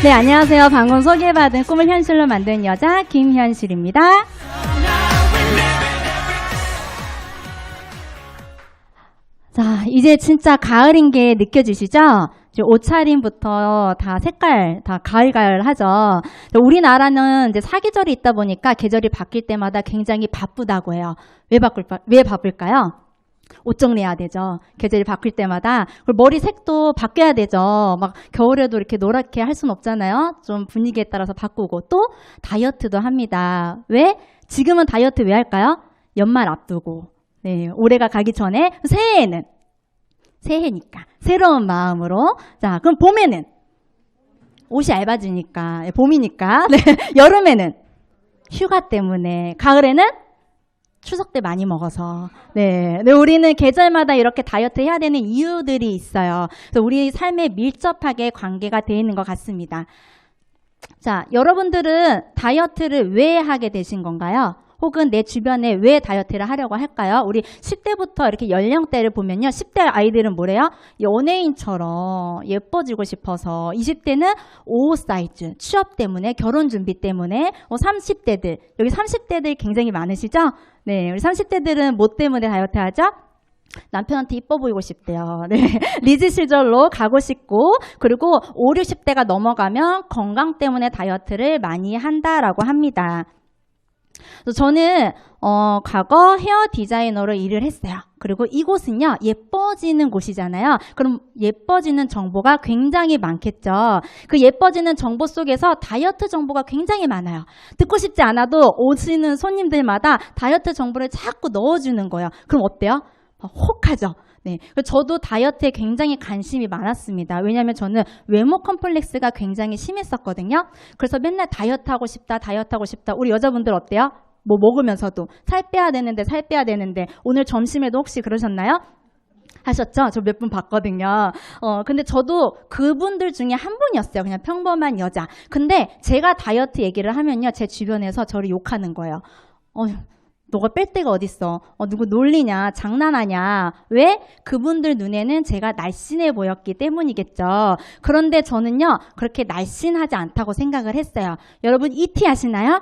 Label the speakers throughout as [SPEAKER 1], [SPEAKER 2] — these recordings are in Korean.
[SPEAKER 1] 네, 안녕하세요. 방금 소개받은 꿈을 현실로 만든 여자 김현실입니다. 자, 이제 진짜 가을인 게 느껴지시죠? 이제 옷차림부터 다 색깔, 다 가을가을하죠. 우리나라는 이제 사계절이 있다 보니까 계절이 바뀔 때마다 굉장히 바쁘다고 해요. 왜 바쁠까요? 옷 정리해야 되죠. 계절이 바뀔 때마다. 그리고 머리 색도 바뀌어야 되죠. 막 겨울에도 이렇게 노랗게 할 수는 없잖아요. 좀 분위기에 따라서 바꾸고 또 다이어트도 합니다. 왜? 지금은 다이어트 왜 할까요? 연말 앞두고. 네, 올해가 가기 전에 새해에는 새해니까 새로운 마음으로. 자, 그럼 봄에는 옷이 얇아지니까 봄이니까. 네, 여름에는 휴가 때문에, 가을에는 추석 때 많이 먹어서. 네, 우리는 계절마다 이렇게 다이어트 해야 되는 이유들이 있어요. 그래서 우리 삶에 밀접하게 관계가 되어 있는 것 같습니다. 자, 여러분들은 다이어트를 왜 하게 되신 건가요? 혹은 내 주변에 왜 다이어트를 하려고 할까요? 우리 10대부터 이렇게 연령대를 보면요. 10대 아이들은 뭐래요? 연예인처럼 예뻐지고 싶어서. 20대는 옷 사이즈, 취업 때문에, 결혼 준비 때문에. 30대들, 여기 30대들 굉장히 많으시죠? 네, 우리 30대들은 뭐 때문에 다이어트 하죠? 남편한테 이뻐 보이고 싶대요. 네, 리즈 시절로 가고 싶고, 그리고 5, 60대가 넘어가면 건강 때문에 다이어트를 많이 한다라고 합니다. 저는 과거 헤어 디자이너로 일을 했어요. 그리고 이곳은요, 예뻐지는 곳이잖아요. 그럼 예뻐지는 정보가 굉장히 많겠죠. 그 예뻐지는 정보 속에서 다이어트 정보가 굉장히 많아요. 듣고 싶지 않아도 오시는 손님들마다 다이어트 정보를 자꾸 넣어주는 거예요. 그럼 어때요? 혹하죠. 네, 저도 다이어트에 굉장히 관심이 많았습니다. 왜냐하면 저는 외모 컴플렉스가 굉장히 심했었거든요. 그래서 맨날 다이어트 하고 싶다, 다이어트 하고 싶다. 우리 여자분들 어때요? 뭐 먹으면서도 살 빼야 되는데 오늘 점심에도 혹시 그러셨나요? 하셨죠? 저 몇 분 봤거든요. 근데 저도 그분들 중에 한 분이었어요. 그냥 평범한 여자. 근데 제가 다이어트 얘기를 하면요, 제 주변에서 저를 욕하는 거예요. 너가 뺄 데가 어딨어? 누구 놀리냐? 장난하냐? 왜? 그분들 눈에는 제가 날씬해 보였기 때문이겠죠. 그런데 저는요, 그렇게 날씬하지 않다고 생각을 했어요. 여러분, ET 아시나요?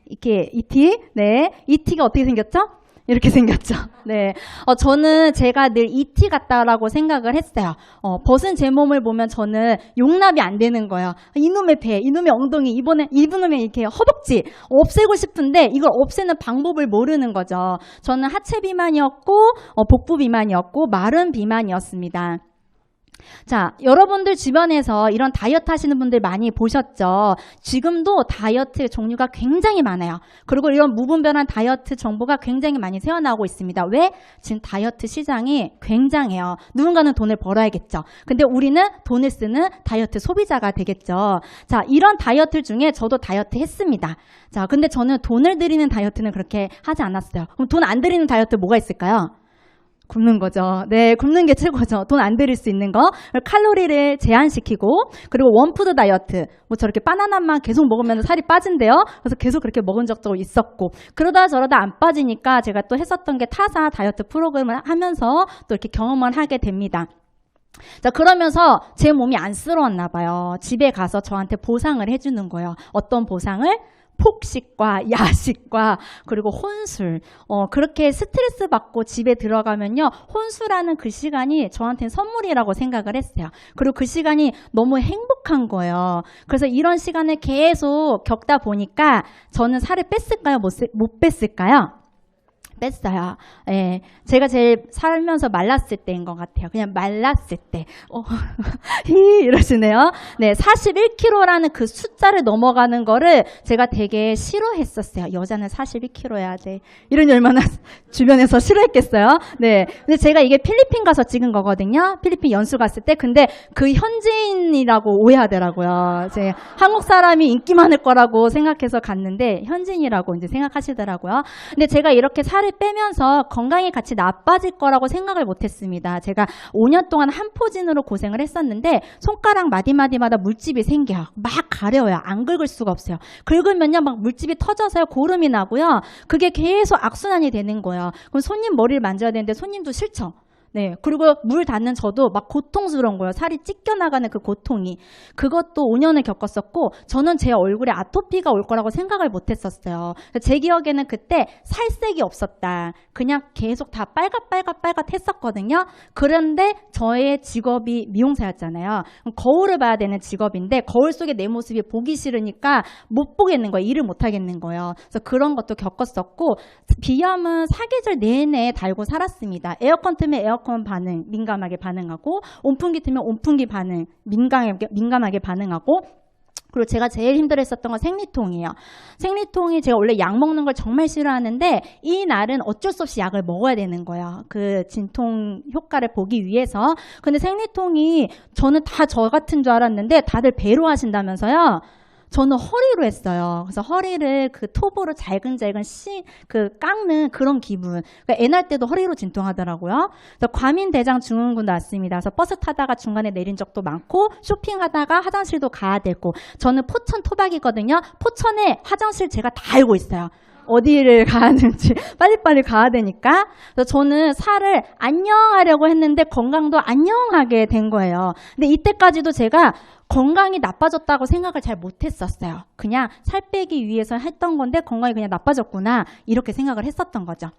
[SPEAKER 1] 이렇게 ET? 네. ET가 어떻게 생겼죠? 이렇게 생겼죠. 네. 저는 제가 늘 ET 같다라고 생각을 했어요. 벗은 제 몸을 보면 저는 용납이 안 되는 거예요. 이놈의 배, 이놈의 엉덩이, 이놈의 이렇게 허벅지 없애고 싶은데 이걸 없애는 방법을 모르는 거죠. 저는 하체 비만이었고, 복부 비만이었고, 마른 비만이었습니다. 자, 여러분들 주변에서 이런 다이어트 하시는 분들 많이 보셨죠? 지금도 다이어트 종류가 굉장히 많아요. 그리고 이런 무분별한 다이어트 정보가 굉장히 많이 새어나오고 있습니다. 왜? 지금 다이어트 시장이 굉장해요. 누군가는 돈을 벌어야겠죠. 근데 우리는 돈을 쓰는 다이어트 소비자가 되겠죠. 자, 이런 다이어트 중에 저도 다이어트 했습니다. 자, 근데 저는 돈을 들이는 다이어트는 그렇게 하지 않았어요. 그럼 돈 안 들이는 다이어트 뭐가 있을까요? 굶는 거죠. 네, 굶는 게 최고죠. 돈 안 들일 수 있는 거. 칼로리를 제한시키고, 그리고 원푸드 다이어트. 뭐 저렇게 바나나만 계속 먹으면 살이 빠진대요. 그래서 계속 그렇게 먹은 적도 있었고, 그러다 저러다 안 빠지니까 제가 또 했었던 게 타사 다이어트 프로그램을 하면서 또 이렇게 경험을 하게 됩니다. 자, 그러면서 제 몸이 안쓰러웠나 봐요. 집에 가서 저한테 보상을 해주는 거예요. 어떤 보상을? 폭식과 야식과 그리고 혼술. 그렇게 스트레스 받고 집에 들어가면요, 혼술하는 그 시간이 저한테는 선물이라고 생각을 했어요. 그리고 그 시간이 너무 행복한 거예요. 그래서 이런 시간을 계속 겪다 보니까 저는 살을 뺐을까요? 못 뺐을까요? 뺐어요. 예, 제가 제일 살면서 말랐을 때인 것 같아요. 그냥 말랐을 때. 이러시네요. 네, 41kg라는 그 숫자를 넘어가는 거를 제가 되게 싫어했었어요. 여자는 41kg 해야 돼. 이런 얼마나 주변에서 싫어했겠어요. 네, 근데 제가 이게 필리핀 가서 찍은 거거든요. 필리핀 연수 갔을 때. 근데 그 현지인이라고 오해하더라고요. 제 한국 사람이 인기 많을 거라고 생각해서 갔는데 현지인이라고 이제 생각하시더라고요. 근데 제가 이렇게 살을 빼면서 건강이 같이 나빠질 거라고 생각을 못했습니다. 제가 5년 동안 한포진으로 고생을 했었는데 손가락 마디마디마다 물집이 생겨요. 막 가려워요. 안 긁을 수가 없어요. 긁으면요 막 물집이 터져서요 고름이 나고요. 그게 계속 악순환이 되는 거예요. 그럼 손님 머리를 만져야 되는데 손님도 싫죠. 네. 그리고 물 닿는 저도 막 고통스러운 거예요. 살이 찢겨나가는 그 고통이. 그것도 5년을 겪었었고, 저는 제 얼굴에 아토피가 올 거라고 생각을 못 했었어요. 제 기억에는 그때 살색이 없었다. 그냥 계속 다 빨갛 했었거든요. 그런데 저의 직업이 미용사였잖아요. 거울을 봐야 되는 직업인데, 거울 속에 내 모습이 보기 싫으니까 못 보겠는 거예요. 일을 못 하겠는 거예요. 그래서 그런 것도 겪었었고, 비염은 사계절 내내 달고 살았습니다. 에어컨 틀면 에어컨 반응, 민감하게 반응하고, 온풍기 틀면 온풍기 반응, 민감하게 반응하고, 그리고 제가 제일 힘들었었던 건 생리통이에요. 생리통이 제가 원래 약 먹는 걸 정말 싫어하는데 이 날은 어쩔 수 없이 약을 먹어야 되는 거예요. 그 진통 효과를 보기 위해서. 근데 생리통이 저는 다 저 같은 줄 알았는데 다들 배로 하신다면서요. 저는 허리로 했어요. 그래서 허리를 그 톱으로 잘근잘근 깎는 그런 기분. 그러니까 애 날 때도 허리로 진통하더라고요. 그래서 과민대장 증후군 났습니다. 그래서 버스 타다가 중간에 내린 적도 많고 쇼핑하다가 화장실도 가야 되고. 저는 포천 토박이거든요. 포천에 화장실 제가 다 알고 있어요. 어디를 가는지 빨리빨리 가야 되니까. 그래서 저는 살을 안녕하려고 했는데 건강도 안녕하게 된 거예요. 근데 이때까지도 제가 건강이 나빠졌다고 생각을 잘 못했었어요. 그냥 살 빼기 위해서 했던 건데 건강이 그냥 나빠졌구나 이렇게 생각을 했었던 거죠.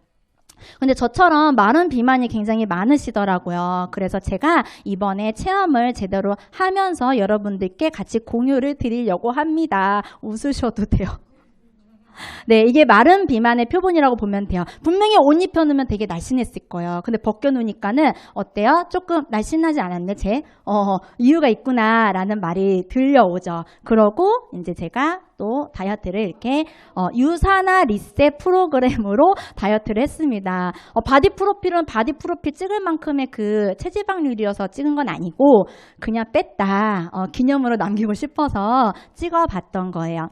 [SPEAKER 1] 근데 저처럼 마른 비만이 굉장히 많으시더라고요. 그래서 제가 이번에 체험을 제대로 하면서 여러분들께 같이 공유를 드리려고 합니다. 웃으셔도 돼요. 네, 이게 마른 비만의 표본이라고 보면 돼요. 분명히 옷 입혀놓으면 되게 날씬했을 거예요. 근데 벗겨놓으니까는 어때요? 조금 날씬하지 않았네, 이유가 있구나라는 말이 들려오죠. 그러고 이제 제가 또 다이어트를 이렇게 유산화 리셋 프로그램으로 다이어트를 했습니다. 바디 프로필은 바디 프로필 찍을 만큼의 그 체지방률이어서 찍은 건 아니고 그냥 뺐다. 기념으로 남기고 싶어서 찍어봤던 거예요.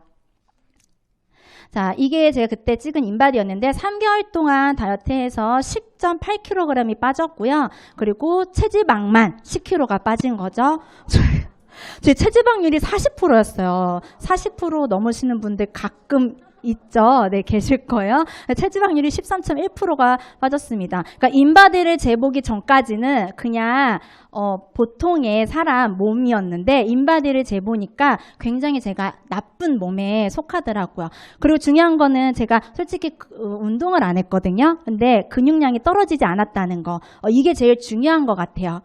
[SPEAKER 1] 자, 이게 제가 그때 찍은 인바디였는데 3개월 동안 다이어트해서 10.8kg이 빠졌고요. 그리고 체지방만 10kg가 빠진 거죠. 제 체지방률이 40%였어요. 40% 넘으시는 분들 가끔 있죠. 네, 계실 거예요. 체지방률이 13.1%가 빠졌습니다. 그러니까 인바디를 재보기 전까지는 그냥 보통의 사람 몸이었는데 인바디를 재보니까 굉장히 제가 나쁜 몸에 속하더라고요. 그리고 중요한 거는 제가 솔직히 운동을 안 했거든요. 근데 근육량이 떨어지지 않았다는 거. 이게 제일 중요한 것 같아요.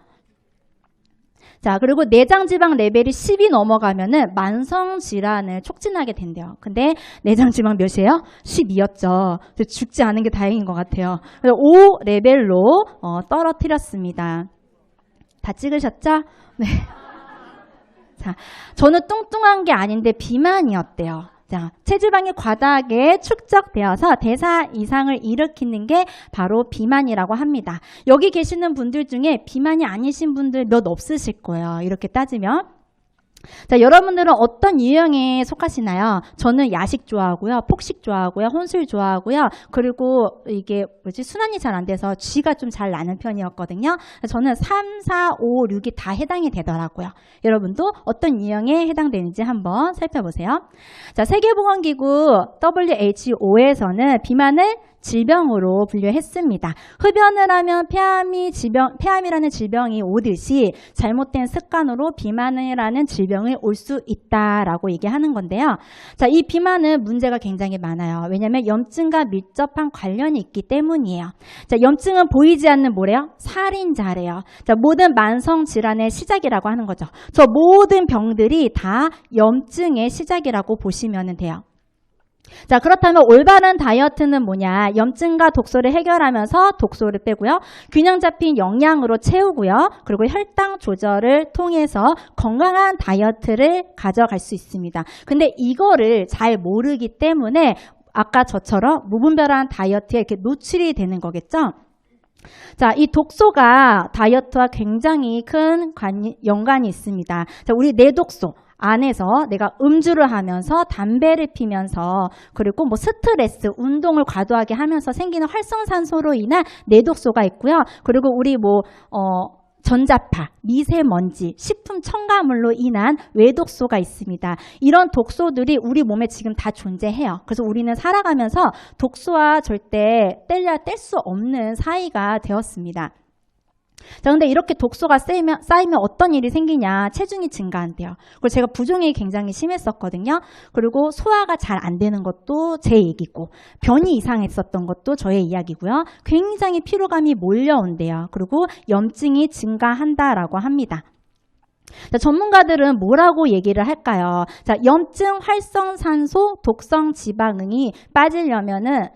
[SPEAKER 1] 자, 그리고 내장지방 레벨이 10이 넘어가면은 만성질환을 촉진하게 된대요. 근데 내장지방 몇이에요? 12였죠. 죽지 않은 게 다행인 것 같아요. 그래서 5 레벨로 떨어뜨렸습니다. 다 찍으셨죠? 네. 자, 저는 뚱뚱한 게 아닌데 비만이었대요. 자, 체지방이 과다하게 축적되어서 대사 이상을 일으키는 게 바로 비만이라고 합니다. 여기 계시는 분들 중에 비만이 아니신 분들 몇 없으실 거예요. 이렇게 따지면. 자, 여러분들은 어떤 유형에 속하시나요? 저는 야식 좋아하고요. 폭식 좋아하고요. 혼술 좋아하고요. 그리고 이게 순환이 잘 안 돼서 쥐가 좀 잘 나는 편이었거든요. 저는 3, 4, 5, 6이 다 해당이 되더라고요. 여러분도 어떤 유형에 해당되는지 한번 살펴보세요. 자, 세계보건기구 WHO에서는 비만을 질병으로 분류했습니다. 흡연을 하면 폐암이라는 질병이 오듯이 잘못된 습관으로 비만이라는 질병이 올 수 있다라고 얘기하는 건데요. 자, 이 비만은 문제가 굉장히 많아요. 왜냐하면 염증과 밀접한 관련이 있기 때문이에요. 자, 염증은 보이지 않는 뭐래요? 살인자래요. 자, 모든 만성 질환의 시작이라고 하는 거죠. 저 모든 병들이 다 염증의 시작이라고 보시면 돼요. 자, 그렇다면 올바른 다이어트는 뭐냐? 염증과 독소를 해결하면서 독소를 빼고요. 균형 잡힌 영양으로 채우고요. 그리고 혈당 조절을 통해서 건강한 다이어트를 가져갈 수 있습니다. 근데 이거를 잘 모르기 때문에 아까 저처럼 무분별한 다이어트에 이렇게 노출이 되는 거겠죠? 자, 이 독소가 다이어트와 굉장히 큰 연관이 있습니다. 자, 우리 뇌독소. 안에서 내가 음주를 하면서 담배를 피면서 그리고 뭐 스트레스, 운동을 과도하게 하면서 생기는 활성산소로 인한 뇌독소가 있고요. 그리고 우리 전자파, 미세먼지, 식품 첨가물로 인한 외독소가 있습니다. 이런 독소들이 우리 몸에 지금 다 존재해요. 그래서 우리는 살아가면서 독소와 절대 뗄 수 없는 사이가 되었습니다. 자, 근데 이렇게 독소가 쌓이면 어떤 일이 생기냐? 체중이 증가한대요. 그리고 제가 부종이 굉장히 심했었거든요. 그리고 소화가 잘 안 되는 것도 제 얘기고, 변이 이상했었던 것도 저의 이야기고요. 굉장히 피로감이 몰려온대요. 그리고 염증이 증가한다라고 합니다. 자, 전문가들은 뭐라고 얘기를 할까요? 자, 염증, 활성산소, 독성 지방이 빠지려면은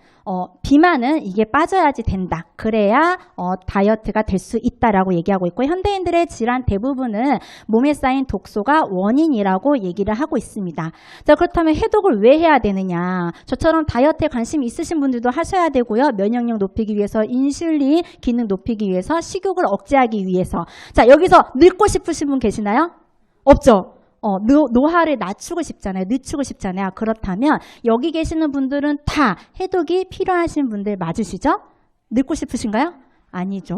[SPEAKER 1] 비만은 이게 빠져야지 된다. 그래야 다이어트가 될 수 있다라고 얘기하고 있고, 현대인들의 질환 대부분은 몸에 쌓인 독소가 원인이라고 얘기를 하고 있습니다. 자, 그렇다면 해독을 왜 해야 되느냐? 저처럼 다이어트에 관심 있으신 분들도 하셔야 되고요. 면역력 높이기 위해서, 인슐린 기능 높이기 위해서, 식욕을 억제하기 위해서. 자, 여기서 늙고 싶으신 분 계시나요? 없죠? 노화를 낮추고 싶잖아요. 그렇다면 여기 계시는 분들은 다 해독이 필요하신 분들 맞으시죠? 늙고 싶으신가요? 아니죠.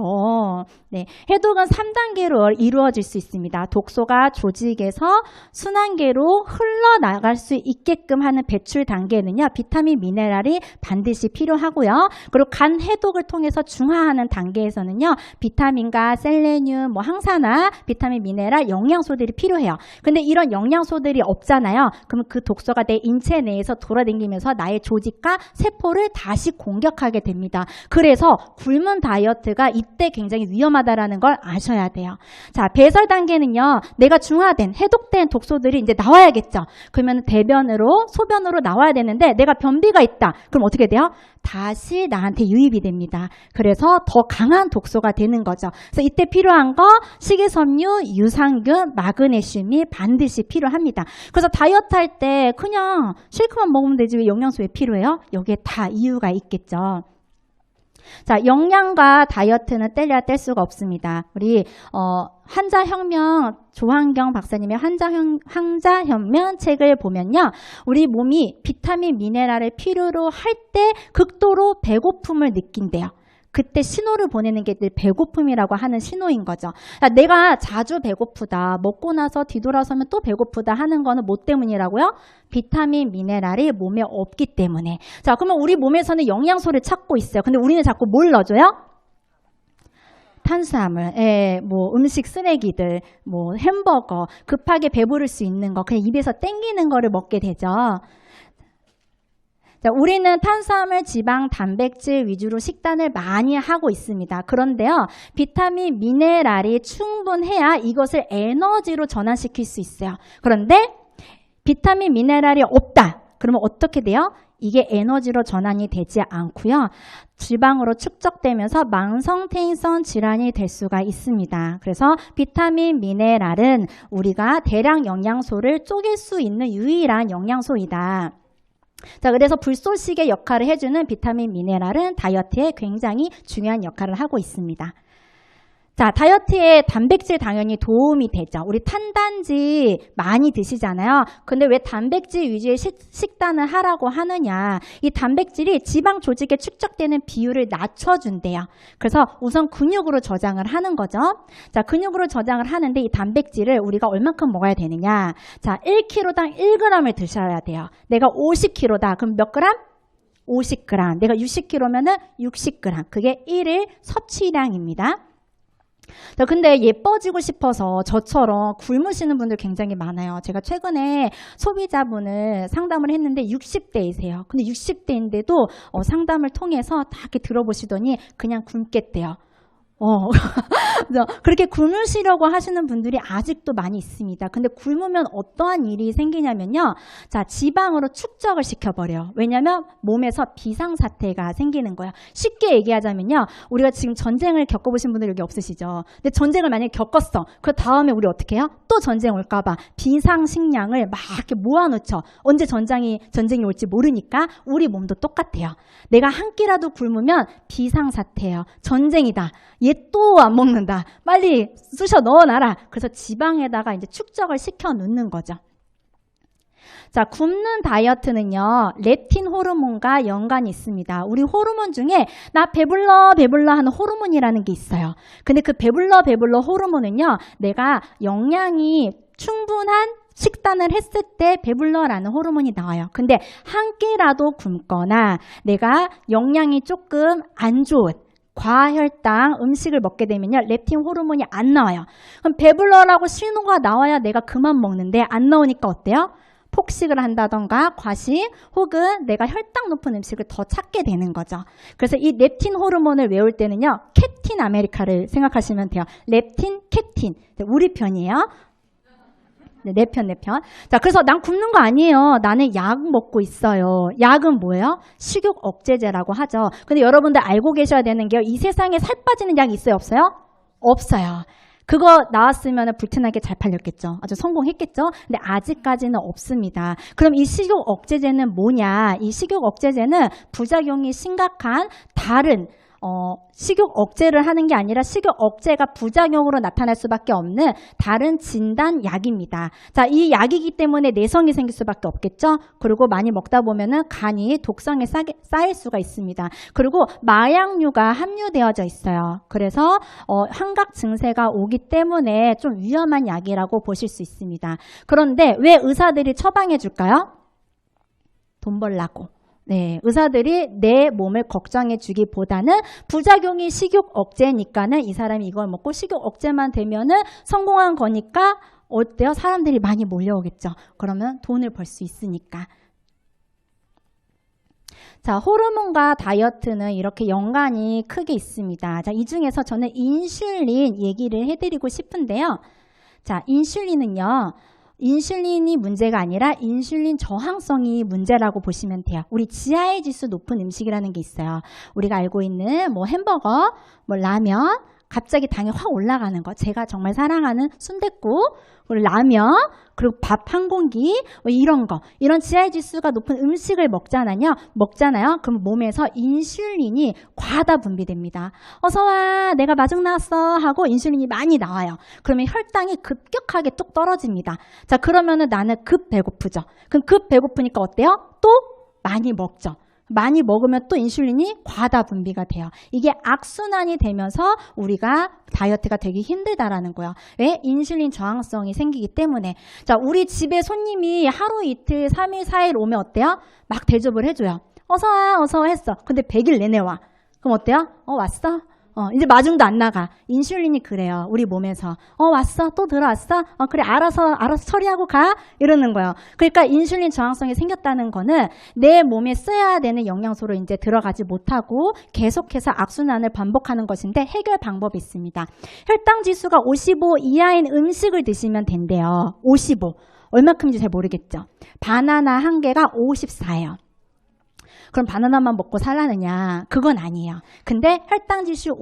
[SPEAKER 1] 네, 해독은 3단계로 이루어질 수 있습니다. 독소가 조직에서 순환계로 흘러나갈 수 있게끔 하는 배출 단계는요, 비타민, 미네랄이 반드시 필요하고요. 그리고 간 해독을 통해서 중화하는 단계에서는요, 비타민과 셀레늄, 항산화, 비타민, 미네랄, 영양소들이 필요해요. 근데 이런 영양소들이 없잖아요. 그러면 그 독소가 내 인체 내에서 돌아다니면서 나의 조직과 세포를 다시 공격하게 됩니다. 그래서 굶은 다이어트가 이때 굉장히 위험하다라는 걸 아셔야 돼요. 자, 배설 단계는요, 내가 중화된, 해독된 독소들이 이제 나와야겠죠. 그러면 대변으로, 소변으로 나와야 되는데 내가 변비가 있다. 그럼 어떻게 돼요? 다시 나한테 유입이 됩니다. 그래서 더 강한 독소가 되는 거죠. 그래서 이때 필요한 거 식이섬유, 유산균, 마그네슘이 반드시 필요합니다. 그래서 다이어트 할 때 그냥 쉐이크만 먹으면 되지 왜 영양소 왜 필요해요? 여기에 다 이유가 있겠죠. 자, 영양과 다이어트는 뗄래야 뗄 수가 없습니다. 우리 환자혁명 조한경 박사님의 환자혁명 책을 보면요, 우리 몸이 비타민, 미네랄을 필요로 할 때 극도로 배고픔을 느낀대요. 그때 신호를 보내는 게 배고픔이라고 하는 신호인 거죠. 내가 자주 배고프다, 먹고 나서 뒤돌아서면 또 배고프다 하는 거는 뭐 때문이라고요? 비타민, 미네랄이 몸에 없기 때문에. 자, 그러면 우리 몸에서는 영양소를 찾고 있어요. 근데 우리는 자꾸 뭘 넣어줘요? 탄수화물, 음식 쓰레기들, 햄버거, 급하게 배부를 수 있는 거, 그냥 입에서 땡기는 거를 먹게 되죠. 자, 우리는 탄수화물, 지방, 단백질 위주로 식단을 많이 하고 있습니다. 그런데요, 비타민, 미네랄이 충분해야 이것을 에너지로 전환시킬 수 있어요. 그런데 비타민, 미네랄이 없다. 그러면 어떻게 돼요? 이게 에너지로 전환이 되지 않고요, 지방으로 축적되면서 만성태인성 질환이 될 수가 있습니다. 그래서 비타민, 미네랄은 우리가 대량 영양소를 쪼갤 수 있는 유일한 영양소이다. 자, 그래서 불쏘시개 역할을 해주는 비타민, 미네랄은 다이어트에 굉장히 중요한 역할을 하고 있습니다. 자, 다이어트에 단백질 당연히 도움이 되죠. 우리 탄단지 많이 드시잖아요. 근데 왜 단백질 위주의 식단을 하라고 하느냐. 이 단백질이 지방 조직에 축적되는 비율을 낮춰준대요. 그래서 우선 근육으로 저장을 하는 거죠. 자, 근육으로 저장을 하는데 이 단백질을 우리가 얼만큼 먹어야 되느냐. 자, 1kg당 1g을 드셔야 돼요. 내가 50kg다. 그럼 몇 g? 50g. 내가 60kg면은 60g. 그게 1일 섭취량입니다. 자, 근데 예뻐지고 싶어서 저처럼 굶으시는 분들 굉장히 많아요. 제가 최근에 소비자분을 상담을 했는데 60대이세요. 근데 60대인데도 상담을 통해서 다 이렇게 들어보시더니 그냥 굶겠대요. 그렇게 굶으시려고 하시는 분들이 아직도 많이 있습니다. 근데 굶으면 어떠한 일이 생기냐면요. 자, 지방으로 축적을 시켜버려요. 왜냐면 몸에서 비상사태가 생기는 거예요. 쉽게 얘기하자면요. 우리가 지금 전쟁을 겪어보신 분들 여기 없으시죠? 근데 전쟁을 만약에 겪었어. 그 다음에 우리 어떻게 해요? 또 전쟁 올까봐 비상식량을 막 이렇게 모아놓죠. 언제 전쟁이 올지 모르니까 우리 몸도 똑같아요. 내가 한 끼라도 굶으면 비상사태예요. 전쟁이다. 얘 또 안 먹는다. 빨리 쑤셔 넣어놔라. 그래서 지방에다가 이제 축적을 시켜 놓는 거죠. 자, 굶는 다이어트는요, 렙틴 호르몬과 연관이 있습니다. 우리 호르몬 중에 나 배불러 하는 호르몬이라는 게 있어요. 근데 그 배불러 호르몬은요, 내가 영양이 충분한 식단을 했을 때 배불러라는 호르몬이 나와요. 근데 한 끼라도 굶거나 내가 영양이 조금 안 좋은 과혈당 음식을 먹게 되면요. 렙틴 호르몬이 안 나와요. 그럼 배불러라고 신호가 나와야 내가 그만 먹는데 안 나오니까 어때요? 폭식을 한다던가 과식 혹은 내가 혈당 높은 음식을 더 찾게 되는 거죠. 그래서 이 렙틴 호르몬을 외울 때는요. 캡틴 아메리카를 생각하시면 돼요. 렙틴, 캡틴. 우리 편이에요. 네, 내 편. 자, 그래서 난 굶는 거 아니에요. 나는 약 먹고 있어요. 약은 뭐예요? 식욕 억제제라고 하죠. 근데 여러분들 알고 계셔야 되는 게요. 이 세상에 살 빠지는 약이 있어요? 없어요? 없어요. 그거 나왔으면 불티나게 잘 팔렸겠죠. 아주 성공했겠죠. 근데 아직까지는 없습니다. 그럼 이 식욕 억제제는 뭐냐? 이 식욕 억제제는 부작용이 심각한 다른 식욕 억제를 하는 게 아니라 식욕 억제가 부작용으로 나타날 수밖에 없는 다른 진단 약입니다. 자, 이 약이기 때문에 내성이 생길 수밖에 없겠죠. 그리고 많이 먹다 보면은 간이 독성에 쌓일 수가 있습니다. 그리고 마약류가 함유되어져 있어요. 그래서 환각 증세가 오기 때문에 좀 위험한 약이라고 보실 수 있습니다. 그런데 왜 의사들이 처방해 줄까요? 돈 벌라고. 네, 의사들이 내 몸을 걱정해 주기보다는 부작용이 식욕 억제니까는 이 사람이 이걸 먹고 식욕 억제만 되면은 성공한 거니까 어때요? 사람들이 많이 몰려오겠죠. 그러면 돈을 벌 수 있으니까. 자, 호르몬과 다이어트는 이렇게 연관이 크게 있습니다. 자, 이 중에서 저는 인슐린 얘기를 해드리고 싶은데요. 자, 인슐린이 문제가 아니라 인슐린 저항성이 문제라고 보시면 돼요. 우리 지하의 지수 높은 음식이라는 게 있어요. 우리가 알고 있는 뭐 햄버거, 뭐 라면, 갑자기 당이 확 올라가는 거. 제가 정말 사랑하는 순댓국, 그리고 라면, 그리고 밥 한 공기, 뭐 이런 거. 이런 지하의 지수가 높은 음식을 먹잖아요. 그럼 몸에서 인슐린이 과다 분비됩니다. 어서 와, 내가 마중 나왔어 하고 인슐린이 많이 나와요. 그러면 혈당이 급격하게 뚝 떨어집니다. 자, 그러면은 나는 급 배고프죠. 그럼 급 배고프니까 어때요? 또 많이 먹죠. 많이 먹으면 또 인슐린이 과다 분비가 돼요. 이게 악순환이 되면서 우리가 다이어트가 되기 힘들다라는 거예요. 왜? 인슐린 저항성이 생기기 때문에. 자, 우리 집에 손님이 하루 이틀, 3일, 4일 오면 어때요? 막 대접을 해줘요. 어서 와 했어. 근데 100일 내내 와. 그럼 어때요? 왔어? 이제 마중도 안 나가. 인슐린이 그래요. 우리 몸에서. 왔어? 또 들어왔어? 그래, 알아서 처리하고 가? 이러는 거예요. 그러니까 인슐린 저항성이 생겼다는 거는 내 몸에 써야 되는 영양소로 이제 들어가지 못하고 계속해서 악순환을 반복하는 것인데 해결 방법이 있습니다. 혈당 지수가 55 이하인 음식을 드시면 된대요. 55. 얼마큼인지 잘 모르겠죠. 바나나 한 개가 54예요. 그럼 바나나만 먹고 살라느냐? 그건 아니에요. 근데 혈당 지수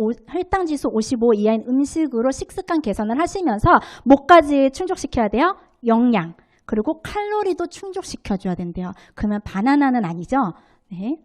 [SPEAKER 1] 55 이하인 음식으로 식습관 개선을 하시면서 뭐까지 충족시켜야 돼요? 영양, 그리고 칼로리도 충족시켜줘야 된대요. 그러면 바나나는 아니죠? 네.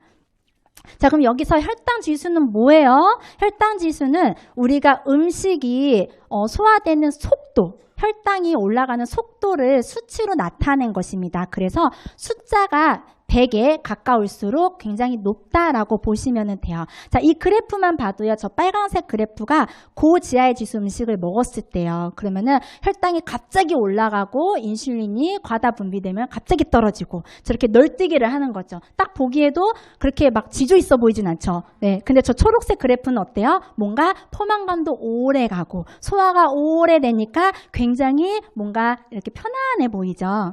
[SPEAKER 1] 자, 그럼 여기서 혈당 지수는 뭐예요? 혈당 지수는 우리가 음식이 소화되는 속도, 혈당이 올라가는 속도를 수치로 나타낸 것입니다. 그래서 숫자가 100에 가까울수록 굉장히 높다라고 보시면 돼요. 자, 이 그래프만 봐도요. 저 빨간색 그래프가 고지하의 지수 음식을 먹었을 때요. 그러면은 혈당이 갑자기 올라가고 인슐린이 과다 분비되면 갑자기 떨어지고 저렇게 널뛰기를 하는 거죠. 딱 보기에도 그렇게 막 지조 있어 보이진 않죠. 네, 근데 저 초록색 그래프는 어때요? 뭔가 포만감도 오래 가고 소화가 오래 되니까 굉장히 뭔가 이렇게 편안해 보이죠.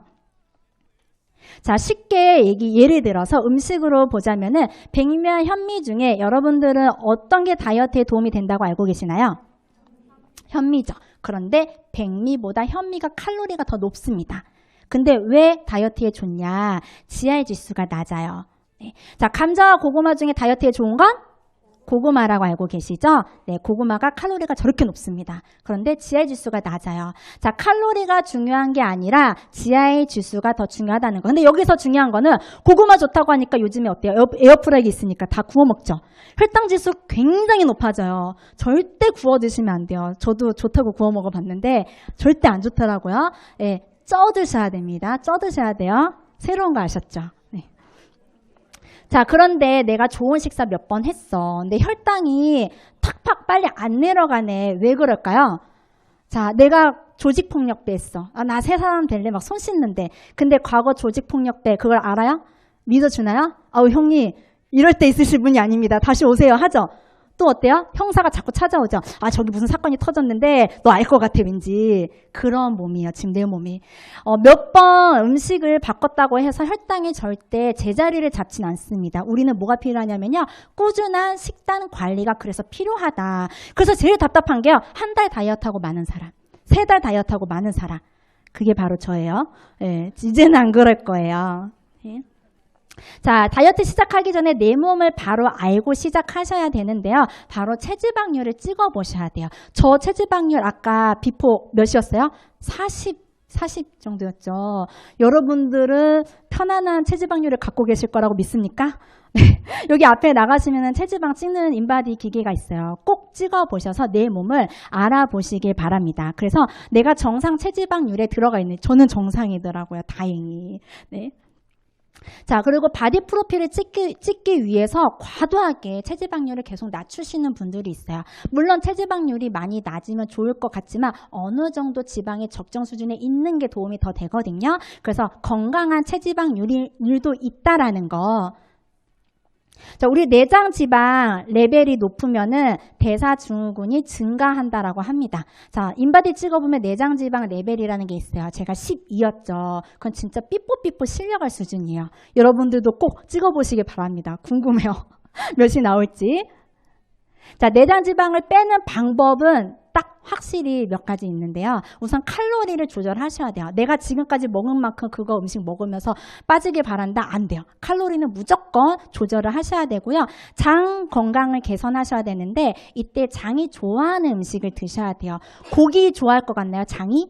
[SPEAKER 1] 자, 쉽게 예를 들어서 음식으로 보자면은 백미와 현미 중에 여러분들은 어떤 게 다이어트에 도움이 된다고 알고 계시나요? 현미죠. 그런데 백미보다 현미가 칼로리가 더 높습니다. 근데 왜 다이어트에 좋냐? 지하의 지수가 낮아요. 네. 자, 감자와 고구마 중에 다이어트에 좋은 건? 고구마라고 알고 계시죠? 네, 고구마가 칼로리가 저렇게 높습니다. 그런데 지하의 지수가 낮아요. 자, 칼로리가 중요한 게 아니라 지하의 지수가 더 중요하다는 거. 근데 여기서 중요한 거는 고구마 좋다고 하니까 요즘에 어때요? 에어프라이기 있으니까 다 구워 먹죠. 혈당 지수 굉장히 높아져요. 절대 구워 드시면 안 돼요. 저도 좋다고 구워 먹어봤는데 절대 안 좋더라고요. 네, 쪄 드셔야 됩니다. 쪄 드셔야 돼요. 새로운 거 아셨죠? 자, 그런데 내가 좋은 식사 몇 번 했어. 근데 혈당이 탁팍 빨리 안 내려가네. 왜 그럴까요? 자, 내가 조직폭력배 했어. 나 새 사람 될래? 막 손 씻는데. 근데 과거 조직폭력배 그걸 알아요? 믿어주나요? 형님 이럴 때 있으실 분이 아닙니다. 다시 오세요 하죠. 또 어때요? 형사가 자꾸 찾아오죠. 아, 저기 무슨 사건이 터졌는데 너 알 것 같아 왠지. 그런 몸이에요. 지금 내 몸이. 몇 번 음식을 바꿨다고 해서 혈당이 절대 제자리를 잡진 않습니다. 우리는 뭐가 필요하냐면요. 꾸준한 식단 관리가 그래서 필요하다. 그래서 제일 답답한 게요. 한 달 다이어트하고 많은 사람. 3달 다이어트하고 많은 사람. 그게 바로 저예요. 예, 이제는 안 그럴 거예요. 예. 자, 다이어트 시작하기 전에 내 몸을 바로 알고 시작하셔야 되는데요. 바로 체지방률을 찍어보셔야 돼요. 저 체지방률 아까 비포 몇이었어요? 40 정도였죠. 여러분들은 편안한 체지방률을 갖고 계실 거라고 믿습니까? 네. 여기 앞에 나가시면 체지방 찍는 인바디 기계가 있어요. 꼭 찍어보셔서 내 몸을 알아보시길 바랍니다. 그래서 내가 정상 체지방률에 들어가 있는, 저는 정상이더라고요. 다행히. 네. 자, 그리고 바디 프로필을 찍기 위해서 과도하게 체지방률을 계속 낮추시는 분들이 있어요. 물론 체지방률이 많이 낮으면 좋을 것 같지만 어느 정도 지방의 적정 수준에 있는 게 도움이 더 되거든요. 그래서 건강한 체지방률도 있다라는 거. 자, 우리 내장 지방 레벨이 높으면은 대사증후군이 증가한다라고 합니다. 자, 인바디 찍어보면 내장 지방 레벨이라는 게 있어요. 제가 12였죠. 그건 진짜 삐뽀삐뽀 실려갈 수준이에요. 여러분들도 꼭 찍어보시길 바랍니다. 궁금해요. 몇이 나올지. 자, 내장 지방을 빼는 방법은 딱 확실히 몇 가지 있는데요. 우선 칼로리를 조절하셔야 돼요. 내가 지금까지 먹은 만큼 그거 음식 먹으면서 빠지길 바란다? 안 돼요. 칼로리는 무조건 조절을 하셔야 되고요. 장 건강을 개선하셔야 되는데 이때 장이 좋아하는 음식을 드셔야 돼요. 고기 좋아할 것 같나요? 장이?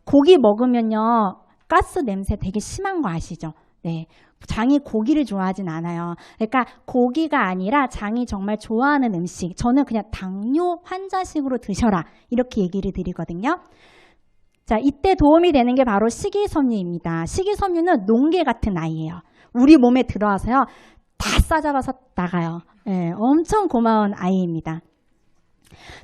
[SPEAKER 1] 고기 먹으면요. 가스 냄새 되게 심한 거 아시죠? 네. 장이 고기를 좋아하진 않아요. 그러니까 고기가 아니라 장이 정말 좋아하는 음식. 저는 그냥 당뇨 환자식으로 드셔라. 이렇게 얘기를 드리거든요. 자, 이때 도움이 되는 게 바로 식이섬유입니다. 식이섬유는 농개 같은 아이예요. 우리 몸에 들어와서요. 다 싸잡아서 나가요. 네, 엄청 고마운 아이입니다.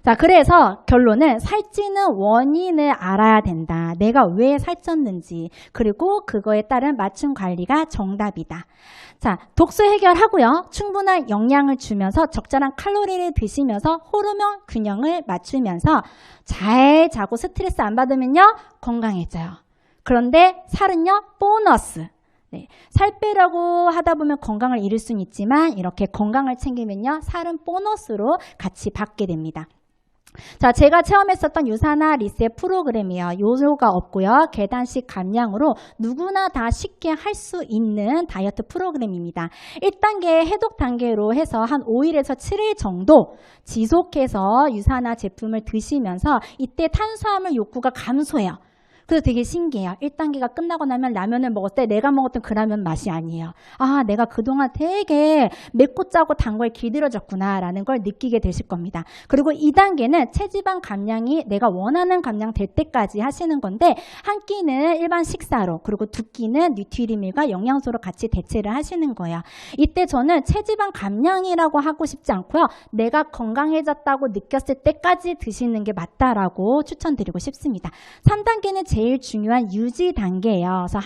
[SPEAKER 1] 자, 그래서 결론은 살찌는 원인을 알아야 된다. 내가 왜 살쪘는지, 그리고 그거에 따른 맞춤 관리가 정답이다. 자, 독소 해결하고요. 충분한 영양을 주면서 적절한 칼로리를 드시면서 호르몬 균형을 맞추면서 잘 자고 스트레스 안 받으면요. 건강해져요. 그런데 살은요. 보너스. 네, 살 빼려고 하다 보면 건강을 잃을 수는 있지만 이렇게 건강을 챙기면요. 살은 보너스로 같이 받게 됩니다. 자, 제가 체험했었던 유산화 리셋 프로그램이에요. 요요가 없고요. 계단식 감량으로 누구나 다 쉽게 할 수 있는 다이어트 프로그램입니다. 1단계 해독 단계로 해서 한 5일에서 7일 정도 지속해서 유산화 제품을 드시면서 이때 탄수화물 욕구가 감소해요. 그래서 되게 신기해요. 1단계가 끝나고 나면 라면을 먹었을 때 내가 먹었던 그 라면 맛이 아니에요. 아, 내가 그동안 되게 맵고 짜고 단 거에 길들여졌구나 라는 걸 느끼게 되실 겁니다. 그리고 2단계는 체지방 감량이 내가 원하는 감량 될 때까지 하시는 건데 한 끼는 일반 식사로 그리고 두 끼는 뉴트리밀과 영양소로 같이 대체를 하시는 거예요. 이때 저는 체지방 감량이라고 하고 싶지 않고요. 내가 건강해졌다고 느꼈을 때까지 드시는 게 맞다라고 추천드리고 싶습니다. 3단계는 제일 중요한 유지 단계예요. 그래서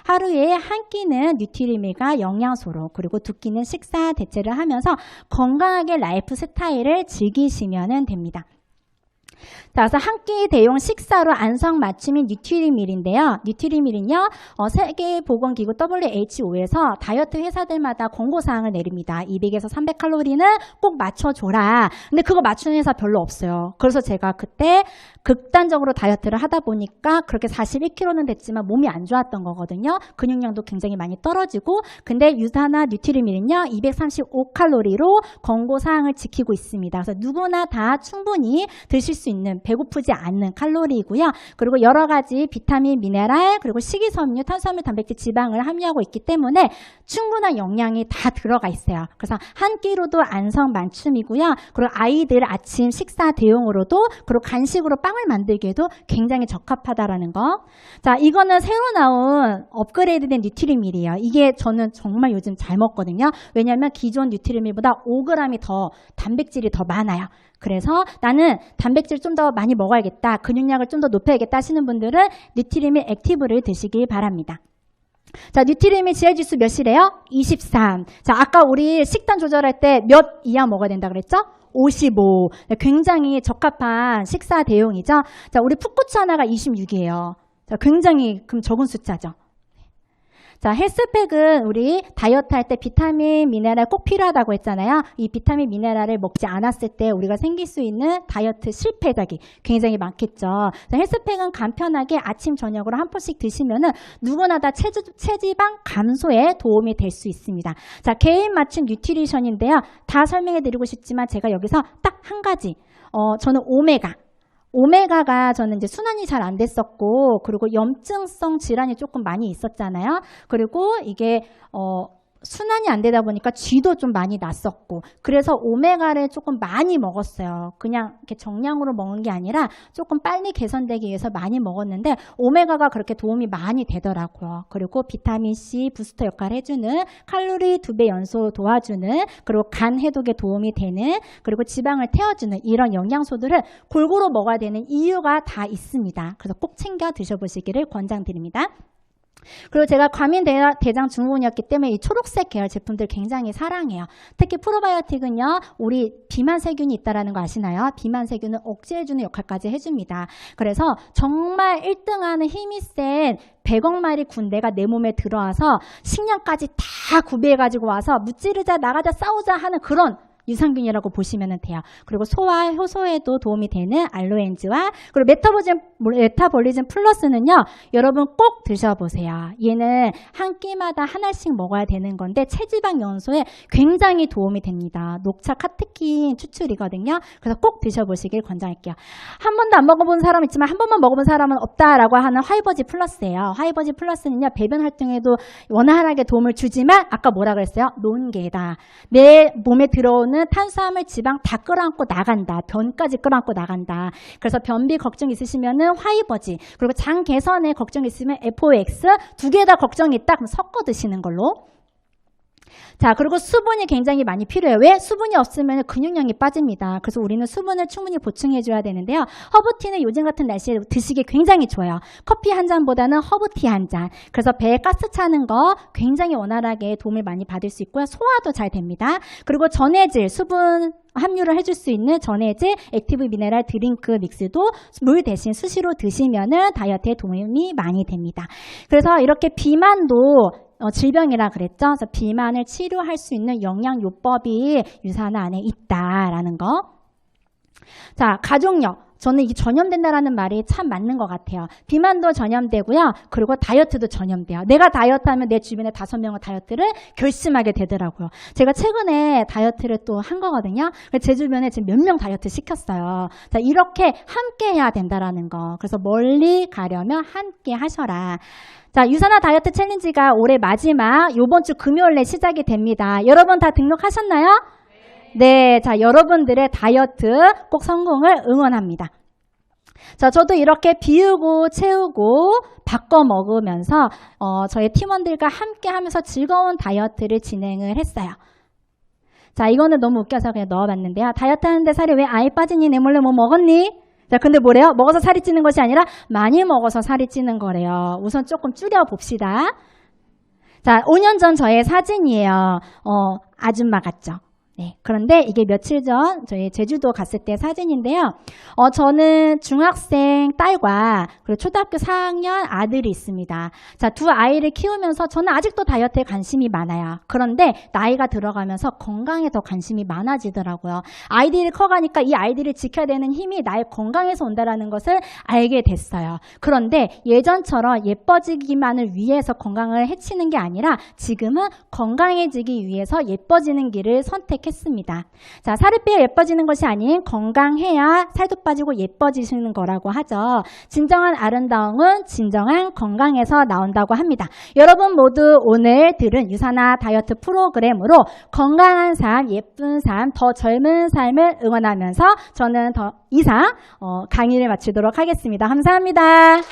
[SPEAKER 1] 하루에 한 끼는 뉴트리밀과 영양소로 그리고 두 끼는 식사 대체를 하면서 건강하게 라이프 스타일을 즐기시면 됩니다. 자, 그래서 한 끼 대용 식사로 안성 맞춤인 뉴트리밀인데요. 뉴트리밀은요, 세계보건기구 WHO에서 다이어트 회사들마다 권고사항을 내립니다. 200에서 300칼로리는 꼭 맞춰줘라. 근데 그거 맞추는 회사 별로 없어요. 그래서 제가 그때 극단적으로 다이어트를 하다 보니까 그렇게 41kg는 됐지만 몸이 안 좋았던 거거든요. 근육량도 굉장히 많이 떨어지고, 근데 유산화 뉴트리밀은요, 235칼로리로 권고사항을 지키고 있습니다. 그래서 누구나 다 충분히 드실 수 있는 배고프지 않는 칼로리이고요. 그리고 여러 가지 비타민, 미네랄, 그리고 식이섬유, 탄수화물, 단백질, 지방을 함유하고 있기 때문에 충분한 영양이 다 들어가 있어요. 그래서 한 끼로도 안성 맞춤이고요. 그리고 아이들 아침 식사 대용으로도, 그리고 간식으로 빵을 만들기에도 굉장히 적합하다라는 거. 자, 이거는 새로 나온 업그레이드된 뉴트리밀이에요. 이게 저는 정말 요즘 잘 먹거든요. 왜냐하면 기존 뉴트리밀보다 5g이 더 단백질이 더 많아요. 그래서 나는 단백질 좀 더 많이 먹어야겠다, 근육량을 좀 더 높여야겠다 하시는 분들은 뉴트리밀 액티브를 드시길 바랍니다. 자, 뉴트리미 지혈지수 몇이래요? 23. 자, 아까 우리 식단 조절할 때 몇 이하 먹어야 된다 그랬죠? 55. 굉장히 적합한 식사 대용이죠. 자, 우리 풋고추 하나가 26이에요. 자, 굉장히 그럼 적은 숫자죠. 자, 헬스팩은 우리 다이어트 할 때 비타민, 미네랄 꼭 필요하다고 했잖아요. 이 비타민, 미네랄을 먹지 않았을 때 우리가 생길 수 있는 다이어트 실패작이 굉장히 많겠죠. 자, 헬스팩은 간편하게 아침, 저녁으로 한 포씩 드시면은 누구나 다 체지방 감소에 도움이 될 수 있습니다. 자, 개인 맞춤 뉴트리션인데요. 다 설명해 드리고 싶지만 제가 여기서 딱 한 가지. 저는 오메가가 저는 이제 순환이 잘 안 됐었고, 그리고 염증성 질환이 조금 많이 있었잖아요. 그리고 이게 순환이 안 되다 보니까 쥐도 좀 많이 났었고, 그래서 오메가를 조금 많이 먹었어요. 그냥 이렇게 정량으로 먹은 게 아니라 조금 빨리 개선되기 위해서 많이 먹었는데 오메가가 그렇게 도움이 많이 되더라고요. 그리고 비타민C 부스터 역할을 해주는, 칼로리 2배 연소 도와주는, 그리고 간 해독에 도움이 되는, 그리고 지방을 태워주는 이런 영양소들을 골고루 먹어야 되는 이유가 다 있습니다. 그래서 꼭 챙겨 드셔보시기를 권장드립니다. 그리고 제가 과민 대장 증후군이었기 때문에 이 초록색 계열 제품들 굉장히 사랑해요. 특히 프로바이오틱은요, 우리 비만 세균이 있다는 거 아시나요? 비만 세균을 억제해주는 역할까지 해줍니다. 그래서 정말 1등하는 힘이 센 100억 마리 군대가 내 몸에 들어와서 식량까지 다 구비해가지고 와서 무찌르자, 나가자, 싸우자 하는 그런 유산균이라고 보시면 돼요. 그리고 소화, 효소에도 도움이 되는 알로엔즈와, 그리고 메타볼리즘 플러스는요, 여러분 꼭 드셔보세요. 얘는 한 끼마다 하나씩 먹어야 되는 건데 체지방 연소에 굉장히 도움이 됩니다. 녹차 카테킨 추출이거든요. 그래서 꼭 드셔보시길 권장할게요. 한 번도 안 먹어본 사람 있지만 한 번만 먹어본 사람은 없다라고 하는 화이버지 플러스예요. 화이버지 플러스는요, 배변 활동에도 원활하게 도움을 주지만 아까 뭐라 그랬어요? 논개다. 내 몸에 들어오는 탄수화물, 지방 다 끌어안고 나간다. 변까지 끌어안고 나간다. 그래서 변비 걱정 있으시면은 화이버지, 그리고 장 개선에 걱정 있으면 FOX 두 개 다 걱정이 있다. 그럼 섞어 드시는 걸로. 자, 그리고 수분이 굉장히 많이 필요해요. 왜? 수분이 없으면 근육량이 빠집니다. 그래서 우리는 수분을 충분히 보충해줘야 되는데요. 허브티는 요즘 같은 날씨에 드시기 굉장히 좋아요. 커피 한 잔보다는 허브티 한 잔. 그래서 배에 가스 차는 거 굉장히 원활하게 도움을 많이 받을 수 있고요. 소화도 잘 됩니다. 그리고 전해질, 수분 함유를 해줄 수 있는 전해질 액티브 미네랄 드링크 믹스도 물 대신 수시로 드시면은 다이어트에 도움이 많이 됩니다. 그래서 이렇게 비만도 질병이라 그랬죠. 그래서 비만을 치료할 수 있는 영양요법이 유산화 안에 있다라는 거. 자, 가족력. 저는 이게 전염된다라는 말이 참 맞는 것 같아요. 비만도 전염되고요. 그리고 다이어트도 전염돼요. 내가 다이어트하면 내 주변에 5명은 다이어트를 결심하게 되더라고요. 제가 최근에 다이어트를 또 한 거거든요. 제 주변에 지금 몇 명 다이어트 시켰어요. 자, 이렇게 함께 해야 된다라는 거. 그래서 멀리 가려면 함께 하셔라. 자, 유산화 다이어트 챌린지가 올해 마지막 요번 주 금요일에 시작이 됩니다. 여러분 다 등록하셨나요? 네, 자, 여러분들의 다이어트 꼭 성공을 응원합니다. 자, 저도 이렇게 비우고 채우고 바꿔 먹으면서 저희 팀원들과 함께 하면서 즐거운 다이어트를 진행을 했어요. 자, 이거는 너무 웃겨서 그냥 넣어봤는데요. 다이어트 하는데 살이 왜 아예 빠지니? 내 몰래 뭐 먹었니? 자, 근데 뭐래요? 먹어서 살이 찌는 것이 아니라 많이 먹어서 살이 찌는 거래요. 우선 조금 줄여봅시다. 자, 5년 전 저의 사진이에요. 아줌마 같죠? 네, 그런데 이게 며칠 전 저희 제주도 갔을 때 사진인데요. 저는 중학생 딸과 그리고 초등학교 4학년 아들이 있습니다. 자, 두 아이를 키우면서 저는 아직도 다이어트에 관심이 많아요. 그런데 나이가 들어가면서 건강에 더 관심이 많아지더라고요. 아이들이 커가니까 이 아이들을 지켜야 되는 힘이 나의 건강에서 온다는 것을 알게 됐어요. 그런데 예전처럼 예뻐지기만을 위해서 건강을 해치는 게 아니라 지금은 건강해지기 위해서 예뻐지는 길을 선택했습니다. 자, 살이 빼야 예뻐지는 것이 아닌 건강해야 살도 빠지고 예뻐지시는 거라고 하죠. 진정한 아름다움은 진정한 건강에서 나온다고 합니다. 여러분 모두 오늘 들은 유산화 다이어트 프로그램으로 건강한 삶, 예쁜 삶, 더 젊은 삶을 응원하면서 저는 더 이상 강의를 마치도록 하겠습니다. 감사합니다.